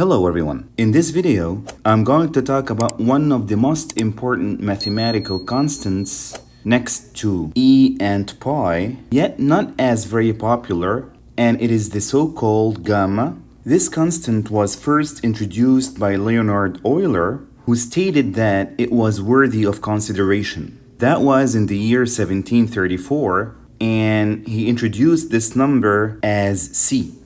Hello everyone. In this video, I'm going to talk about one of the most important mathematical constants next to e and pi, yet not as very popular, and it is the so-called gamma. This constant was first introduced by Leonhard Euler, who stated that it was worthy of consideration. That was in the year 1734, and he introduced this number as C.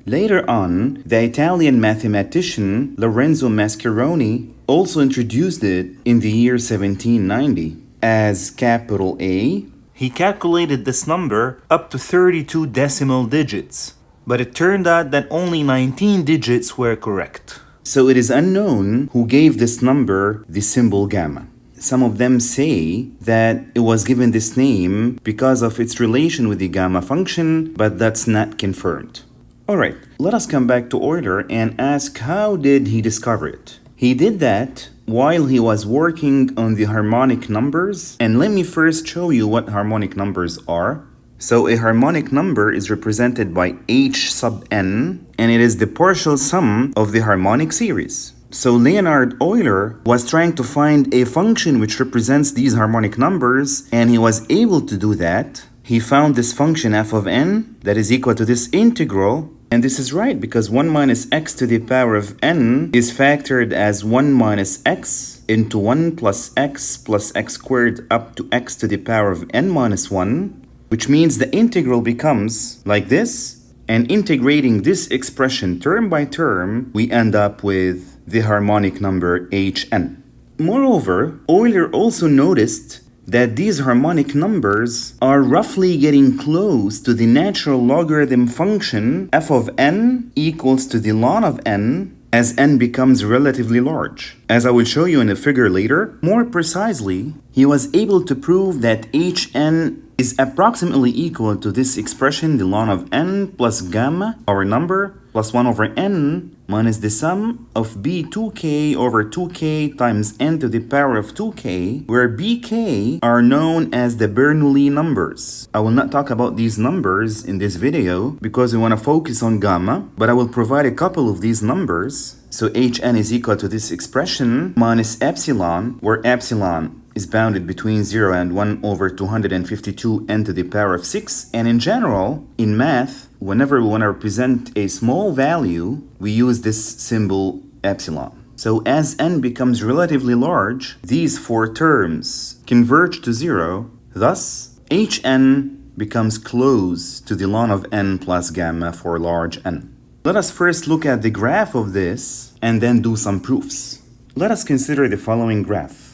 Later on, the Italian mathematician Euler-Mascheroni also introduced it in the year 1790 as capital A. He calculated this number up to 32 decimal digits, but it turned out that only 19 digits were correct. So it is unknown who gave this number the symbol gamma. Some of them say that it was given this name because of its relation with the gamma function, but that's not confirmed. Alright, let us come back to Euler and ask how did he discover it? He did that while he was working on the harmonic numbers, and let me first show you what harmonic numbers are. So a harmonic number is represented by h sub n, and it is the partial sum of the harmonic series. So Leonhard Euler was trying to find a function which represents these harmonic numbers, and he was able to do that. He found this function f of n that is equal to this integral, and this is right because 1 minus x to the power of n is factored as 1 minus x into 1 plus x squared up to x to the power of n minus 1, which means the integral becomes like this, and integrating this expression term by term, we end up with the harmonic number hn. Moreover, Euler also noticed that these harmonic numbers are roughly getting close to the natural logarithm function f of n equals to the ln of n as n becomes relatively large. As I will show you in a figure later, more precisely, he was able to prove that hn is approximately equal to this expression, the ln of n plus gamma, our number, plus 1 over n minus the sum of b2k over 2k times n to the power of 2k, where bk are known as the Bernoulli numbers. I will not talk about these numbers in this video because we want to focus on gamma, but I will provide a couple of these numbers. So hn is equal to this expression minus epsilon, where epsilon is bounded between 0 and 1 over 252 n to the power of 6. And in general, in math, whenever we want to represent a small value, we use this symbol epsilon. So as n becomes relatively large, these four terms converge to 0. Thus, hn becomes close to the ln of n plus gamma for large n. Let us first look at the graph of this and then do some proofs. Let us consider the following graph.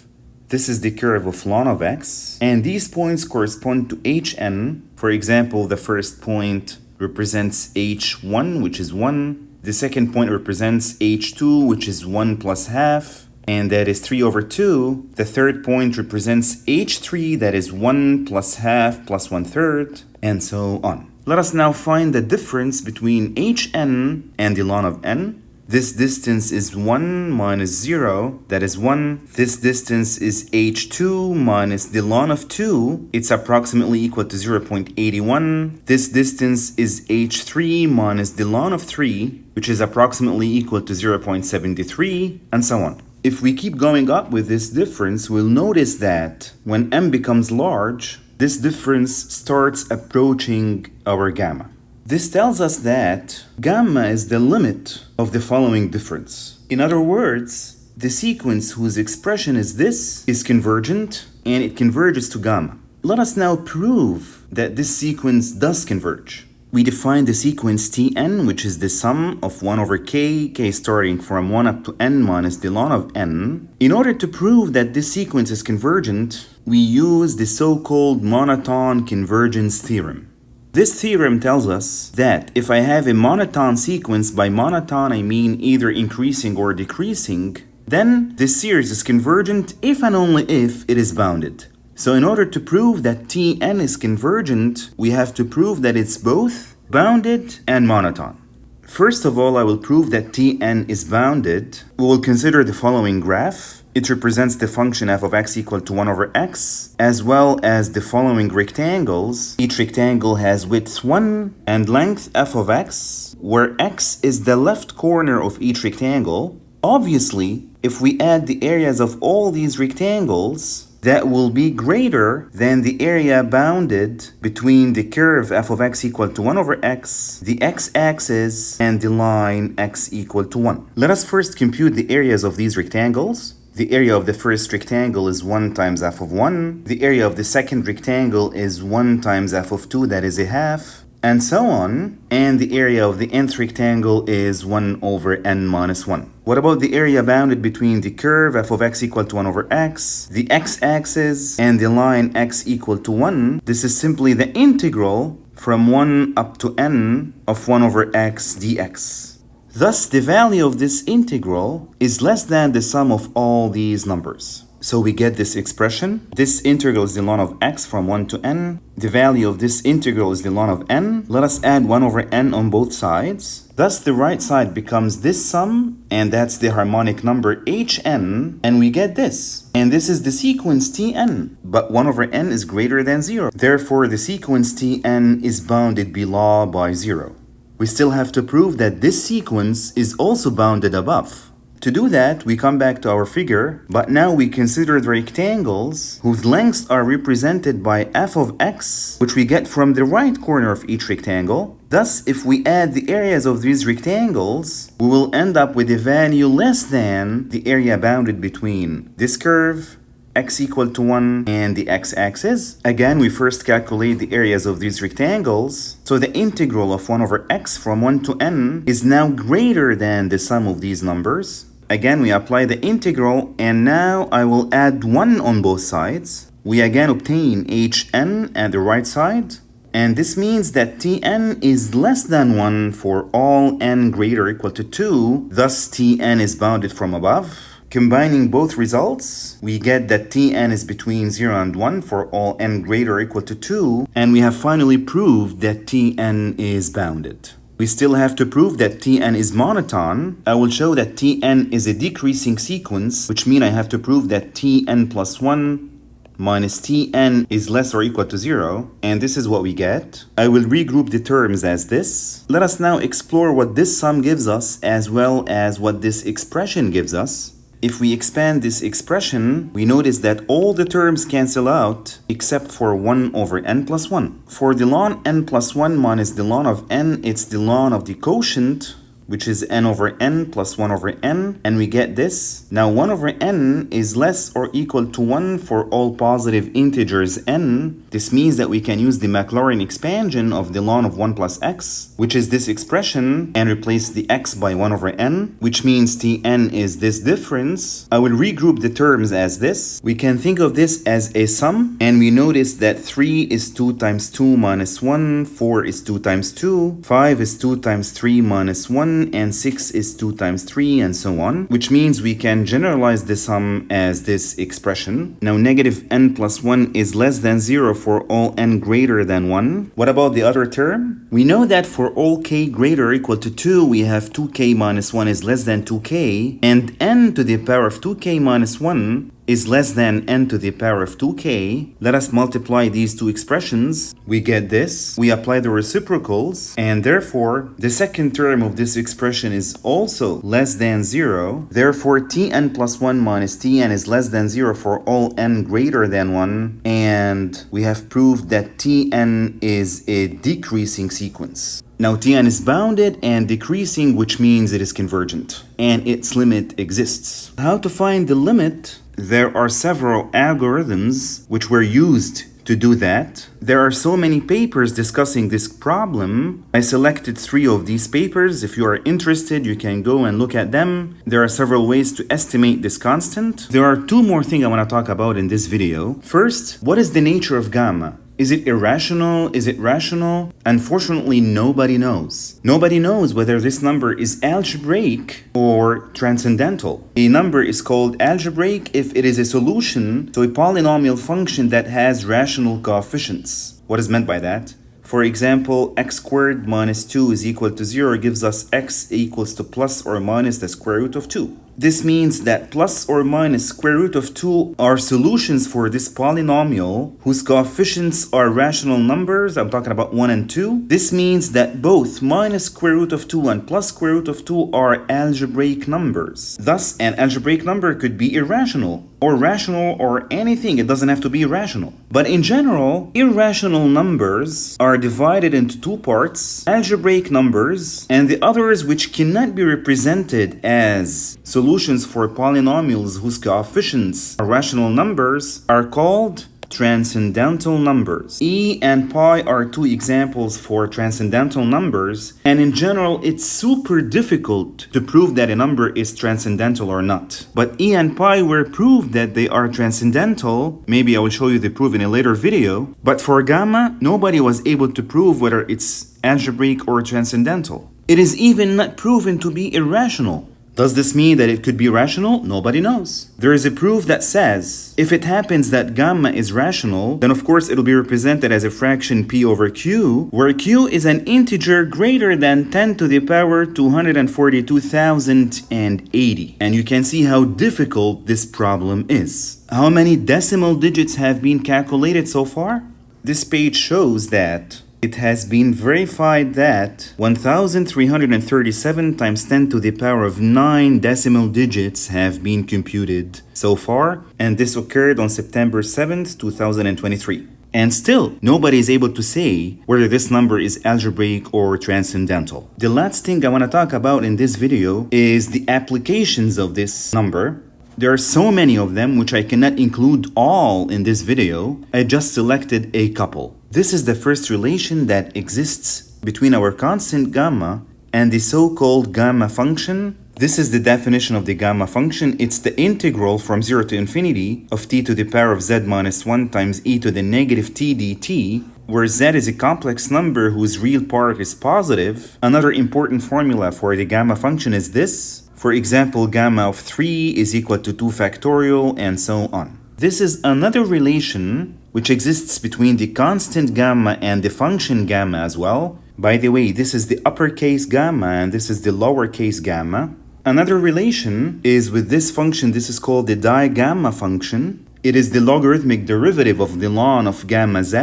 This is the curve of ln of x, and these points correspond to hn. For example, the first point represents h1, which is 1. The second point represents h2, which is 1 plus half, and that is 3 over 2. The third point represents h3, that is 1 plus half plus 1/3, and so on. Let us now find the difference between hn and the ln of n. This distance is 1 minus 0, that is 1. This distance is h2 minus the ln of 2. It's approximately equal to 0.81. This distance is h3 minus the ln of 3, which is approximately equal to 0.73, and so on. If we keep going up with this difference, we'll notice that when m becomes large, this difference starts approaching our gamma. This tells us that gamma is the limit of the following difference. In other words, the sequence whose expression is this is convergent, and it converges to gamma. Let us now prove that this sequence does converge. We define the sequence Tn, which is the sum of 1 over k starting from 1 up to n minus the ln of n. In order to prove that this sequence is convergent, we use the so-called monotone convergence theorem. This theorem tells us that if I have a monotone sequence, by monotone I mean either increasing or decreasing, then this series is convergent if and only if it is bounded. So in order to prove that Tn is convergent, we have to prove that it's both bounded and monotone. First of all, I will prove that Tn is bounded. We will consider the following graph. It represents the function f of x equal to 1 over x, as well as the following rectangles. Each rectangle has width 1 and length f of x, where x is the left corner of each rectangle. Obviously, if we add the areas of all these rectangles, that will be greater than the area bounded between the curve f of x equal to 1 over x, the x-axis, and the line x equal to 1. Let us first compute the areas of these rectangles. The area of the first rectangle is 1 times f of 1. The area of the second rectangle is 1 times f of 2, that is a half, and so on. And the area of the nth rectangle is 1 over n minus 1. What about the area bounded between the curve f of x equal to 1 over x, the x-axis, and the line x equal to 1? This is simply the integral from 1 up to n of 1 over x dx. Thus, the value of this integral is less than the sum of all these numbers. So we get this expression. This integral is the ln of x from 1 to n. The value of this integral is the ln of n. Let us add 1 over n on both sides. Thus, the right side becomes this sum, and that's the harmonic number hn, and we get this. And this is the sequence tn, but 1 over n is greater than 0. Therefore, the sequence tn is bounded below by 0. We still have to prove that this sequence is also bounded above. To do that, we come back to our figure, but now we consider the rectangles whose lengths are represented by f of x, which we get from the right corner of each rectangle. Thus, if we add the areas of these rectangles, we will end up with a value less than the area bounded between this curve, x equal to 1, and the x-axis. Again, we first calculate the areas of these rectangles. So the integral of 1 over x from 1 to n is now greater than the sum of these numbers. Again, we apply the integral, and now I will add 1 on both sides. We again obtain hn at the right side, and this means that tn is less than 1 for all n greater or equal to 2. Thus, tn is bounded from above. Combining both results, we get that tn is between 0 and 1 for all n greater or equal to 2, and we have finally proved that tn is bounded. We still have to prove that tn is monoton. I will show that tn is a decreasing sequence, which means I have to prove that tn plus 1 minus tn is less or equal to 0, and this is what we get. I will regroup the terms as this. Let us now explore what this sum gives us as well as what this expression gives us. If we expand this expression, we notice that all the terms cancel out except for 1 over n plus 1. For the ln n plus 1 minus the ln of n, it's the ln of the quotient, which is n over n plus 1 over n, and we get this. Now 1 over n is less or equal to 1 for all positive integers n. This means that we can use the Maclaurin expansion of the ln of 1 plus x, which is this expression, and replace the x by 1 over n, which means tn is this difference. I will regroup the terms as this. We can think of this as a sum, and we notice that 3 is 2 times 2 minus 1, 4 is 2 times 2, 5 is 2 times 3 minus 1, and 6 is 2 times 3, and so on, which means we can generalize the sum as this expression. Now negative n plus 1 is less than 0 for all n greater than 1. What about the other term? We know that for all k greater or equal to 2, we have 2k minus 1 is less than 2k, and n to the power of 2k minus 1 is less than n to the power of 2k. Let us multiply these two expressions. We get this. We apply the reciprocals, and therefore the second term of this expression is also less than 0. Therefore tn plus 1 minus tn is less than 0 for all n greater than 1, and we have proved that tn is a decreasing sequence. Now tn is bounded and decreasing, which means it is convergent, and its limit exists. How to find the limit? There are several algorithms which were used to do that. There are so many papers discussing this problem. I selected 3 of these papers. If you are interested, you can go and look at them. There are several ways to estimate this constant. There are 2 more things I want to talk about in this video. First, what is the nature of gamma? Is it irrational? Is it rational? Unfortunately, nobody knows. Nobody knows whether this number is algebraic or transcendental. A number is called algebraic if it is a solution to a polynomial function that has rational coefficients. What is meant by that? For example, x squared minus 2 is equal to 0 gives us x equals to plus or minus the square root of 2. This means that plus or minus square root of 2 are solutions for this polynomial whose coefficients are rational numbers. I'm talking about 1 and 2. This means that both minus square root of 2 and plus square root of 2 are algebraic numbers. Thus, an algebraic number could be irrational or rational or anything. It doesn't have to be rational. But in general, irrational numbers are divided into two parts: algebraic numbers and the others which cannot be represented as solutions for polynomials whose coefficients are rational numbers are called transcendental numbers. E and pi are two examples for transcendental numbers, and in general it's super difficult to prove that a number is transcendental or not. But E and pi were proved that they are transcendental. Maybe I will show you the proof in a later video. But for gamma, nobody was able to prove whether it's algebraic or transcendental. It is even not proven to be irrational. Does this mean that it could be rational? Nobody knows. There is a proof that says if it happens that gamma is rational, then of course it'll be represented as a fraction p over q, where q is an integer greater than 10 to the power 242,080. And you can see how difficult this problem is. How many decimal digits have been calculated so far? This page shows that it has been verified that 1,337 times 10 to the power of 9 decimal digits have been computed so far, and this occurred on September 7th, 2023. And still, nobody is able to say whether this number is algebraic or transcendental. The last thing I want to talk about in this video is the applications of this number. There are so many of them which I cannot include all in this video. I just selected a couple. This is the first relation that exists between our constant gamma and the so-called gamma function. This is the definition of the gamma function. It's the integral from 0 to infinity of t to the power of z minus 1 times e to the negative t dt, where z is a complex number whose real part is positive. Another important formula for the gamma function is this. For example, gamma of 3 is equal to 2 factorial, and so on. This is another relation which exists between the constant gamma and the function gamma as well. By the way, this is the uppercase gamma and this is the lowercase gamma. Another relation is with this function. This is called the digamma function. It is the logarithmic derivative of the ln of gamma z,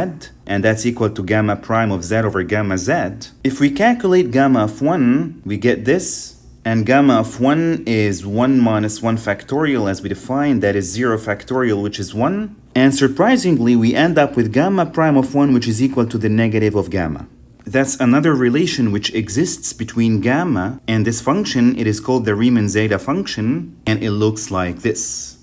and that's equal to gamma prime of z over gamma z. If we calculate gamma of 1, we get this. And gamma of 1 is 1 minus 1 factorial as we defined, that is 0 factorial, which is 1. And surprisingly, we end up with gamma prime of 1, which is equal to the negative of gamma. That's another relation which exists between gamma and this function. It is called the Riemann zeta function, and it looks like this.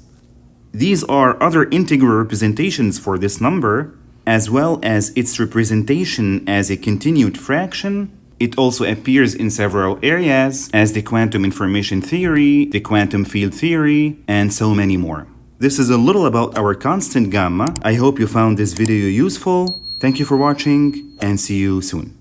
These are other integral representations for this number, as well as its representation as a continued fraction. It also appears in several areas as the quantum information theory, the quantum field theory, and so many more. This is a little about our constant gamma. I hope you found this video useful. Thank you for watching, and see you soon.